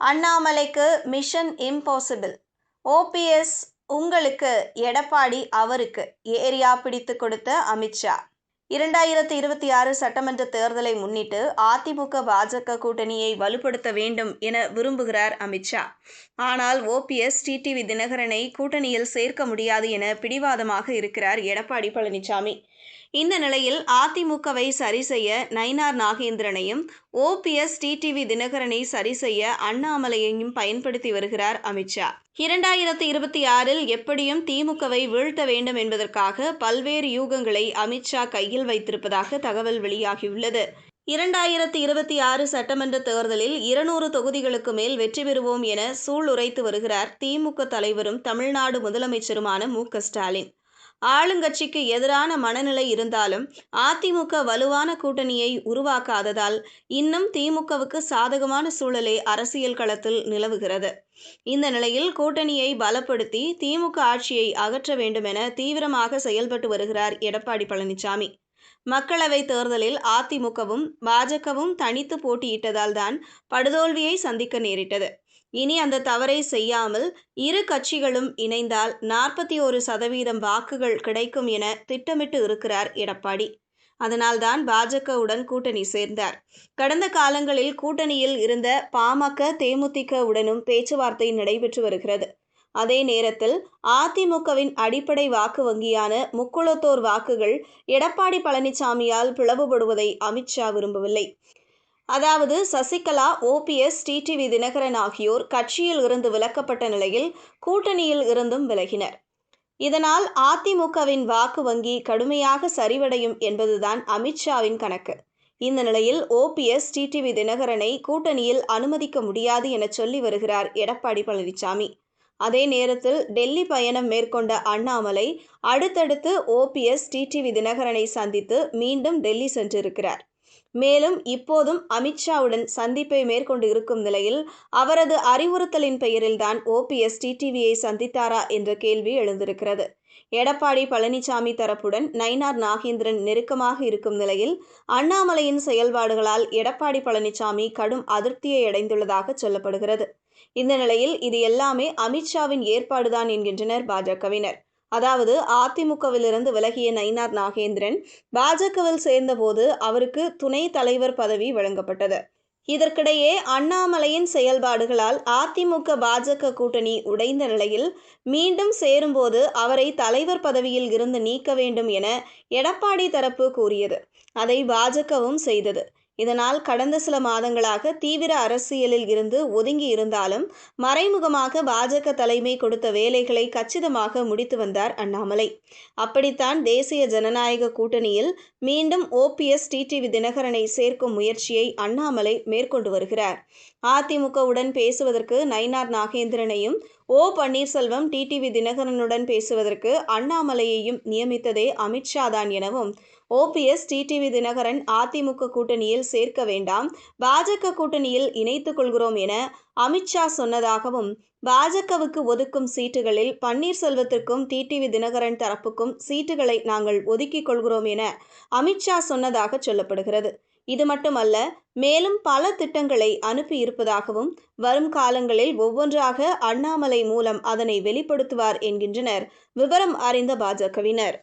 அண்ணாமலைக்கு mission impossible. OPS உங்களுக்கு, எடப்பாடி அவருக்கு. ஏரியா பிடித்து கொடுத்த அமித்ஷா. 2026 சட்டமன்ற தேர்தலை முன்னிட்டு அதிமுக பாஜக கூட்டணியை வலுப்படுத்த வேண்டும் என விரும்புகிறார் அமித்ஷா. ஆனால் ஓபிஎஸ் டிடிவி தினகரனை கூட்டணியில் சேர்க்க முடியாது என பிடிவாதமாக இருக்கிறார் எடப்பாடி பழனிசாமி. இந்த நிலையில் அதிமுகவை சரி செய்ய நயினார் நாகேந்திரனையும், ஓபிஎஸ் டிடிவி தினகரனை சரி செய்ய அண்ணாமலையையும் பயன்படுத்தி வருகிறார் அமித்ஷா. 2026 எப்படியும் திமுகவை வீழ்த்த வேண்டும் என்பதற்காக பல்வேறு யூகங்களை அமித்ஷா கையில் வைத்திருப்பதாக தகவல் வெளியாகியுள்ளது. 2026 சட்டமன்ற தேர்தலில் 200 தொகுதிகளுக்கு மேல் வெற்றி பெறுவோம் என சூளுரைத்து வருகிறார் திமுக தலைவரும் தமிழ்நாடு முதலமைச்சருமான மு.க. ஸ்டாலின். ஆளுங்கட்சிக்கு எதிரான மனநிலை இருந்தாலும் அதிமுக வலுவான கூட்டணியை உருவாக்காததால் இன்னும் திமுகவுக்கு சாதகமான சூழலே அரசியல் களத்தில் நிலவுகிறது. இந்த நிலையில் கூட்டணியை பலப்படுத்தி திமுக ஆட்சியை அகற்ற வேண்டும் என தீவிரமாக செயல்பட்டு வருகிறார் எடப்பாடி பழனிசாமி. மக்களவைத் தேர்தலில் அதிமுகவும் பாஜகவும் தனித்து போட்டியிட்டதால் தான் படுதோல்வியை சந்திக்க நேரிட்டது. இனி அந்த தவறை செய்யாமல் இரு கட்சிகளும் இணைந்தால் 41% வாக்குகள் கிடைக்கும் என திட்டமிட்டு இருக்கிறார் எடப்பாடி. அதனால்தான் பாஜகவுடன் கூட்டணி சேர்ந்தார். கடந்த காலங்களில் கூட்டணியில் இருந்த பாமக, தேமுதிக உடனும் பேச்சுவார்த்தை நடைபெற்று வருகிறது. அதே நேரத்தில் அதிமுகவின் அடிப்படை வாக்கு வங்கியான முக்குளத்தோர் வாக்குகள் எடப்பாடி பழனிசாமியால் பிளவுபடுவதை அமித்ஷா விரும்பவில்லை. அதாவது சசிகலா, ஓபிஎஸ், டிடிவி தினகரன் ஆகியோர் கட்சியில் இருந்து விலக்கப்பட்ட நிலையில் கூட்டணியில் இருந்தும் விலகினர். இதனால் அதிமுகவின் வாக்கு வங்கி கடுமையாக சரிவடையும் என்பதுதான் அமித்ஷாவின் கணக்கு. இந்த நிலையில் ஓபிஎஸ், டிடிவி தினகரனை கூட்டணியில் அனுமதிக்க முடியாது என சொல்லி வருகிறார் எடப்பாடி பழனிசாமி. அதே நேரத்தில் டெல்லி பயணம் மேற்கொண்ட அண்ணாமலை அடுத்தடுத்து ஓபிஎஸ், டிடிவி தினகரனை சந்தித்து மீண்டும் டெல்லி சென்றிருக்கிறார். மேலும் இப்போதும் அமித்ஷாவுடன் சந்திப்பை மேற்கொண்டு இருக்கும் நிலையில் அவரது அறிவுறுத்தலின் பெயரில்தான் ஓபிஎஸ் டிடிவியை சந்தித்தாரா என்ற கேள்வி எழுந்திருக்கிறது. எடப்பாடி பழனிசாமி தரப்புடன் நயினார் நாகேந்திரன் நெருக்கமாக இருக்கும் நிலையில் அண்ணாமலையின் செயல்பாடுகளால் எடப்பாடி பழனிசாமி கடும் அதிருப்தியை அடைந்துள்ளதாக சொல்லப்படுகிறது. இந்த நிலையில் இது எல்லாமே அமித்ஷாவின் ஏற்பாடுதான் என்கின்றனர் பாஜகவினர். அதாவது அதிமுகவிலிருந்து விலகிய நயினார் நாகேந்திரன் பாஜகவில் சேர்ந்தபோது அவருக்கு துணை தலைவர் பதவி வழங்கப்பட்டது. இதற்கிடையே அண்ணாமலையின் செயல்பாடுகளால் அதிமுக பாஜக கூட்டணி உடைந்த நிலையில் மீண்டும் சேரும்போது அவரை தலைவர் பதவியில் இருந்து நீக்க வேண்டும் என எடப்பாடி தரப்பு கூறியது. அதை பாஜகவும் செய்தது. இதனால் கடந்த சில மாதங்களாக தீவிர அரசியலில் இருந்து ஒதுங்கி இருந்தாலும் மறைமுகமாக பாஜக தலைமை கொடுத்த வேலைகளை கச்சிதமாக முடித்து வந்தார் அண்ணாமலை. அப்படித்தான் தேசிய ஜனநாயக கூட்டணியில் மீண்டும் ஓபிஎஸ், டிடிவி தினகரனை சேர்க்கும் முயற்சியை அண்ணாமலை மேற்கொண்டு வருகிறார். அதிமுகவுடன் பேசுவதற்கு நயினார் நாகேந்திரனையும், ஓ பன்னீர்செல்வம், டிடிவி தினகரனுடன் பேசுவதற்கு அண்ணாமலையையும் நியமித்ததே அமித்ஷா தான் எனவும், ஓபிஎஸ், டிடிவி தினகரன் அதிமுக கூட்டணியில் சேர்க்க வேண்டாம், பாஜக கூட்டணியில் இணைத்துக் கொள்கிறோம் என அமித்ஷா சொன்னதாகவும், பாஜகவுக்கு ஒதுக்கும் சீட்டுகளில் பன்னீர்செல்வத்திற்கும் டிடிவி தினகரன் தரப்புக்கும் சீட்டுகளை நாங்கள் ஒதுக்கிக் கொள்கிறோம் என அமித்ஷா சொன்னதாக சொல்லப்படுகிறது. இது மட்டுமல்ல, மேலும் பல திட்டங்களை அனுப்பி இருப்பதாகவும், வரும் காலங்களில் ஒவ்வொன்றாக அண்ணாமலை மூலம் அதனை வெளிப்படுத்துவார் என்கின்றனர் விவரம் அறிந்த பாஜகவினர்.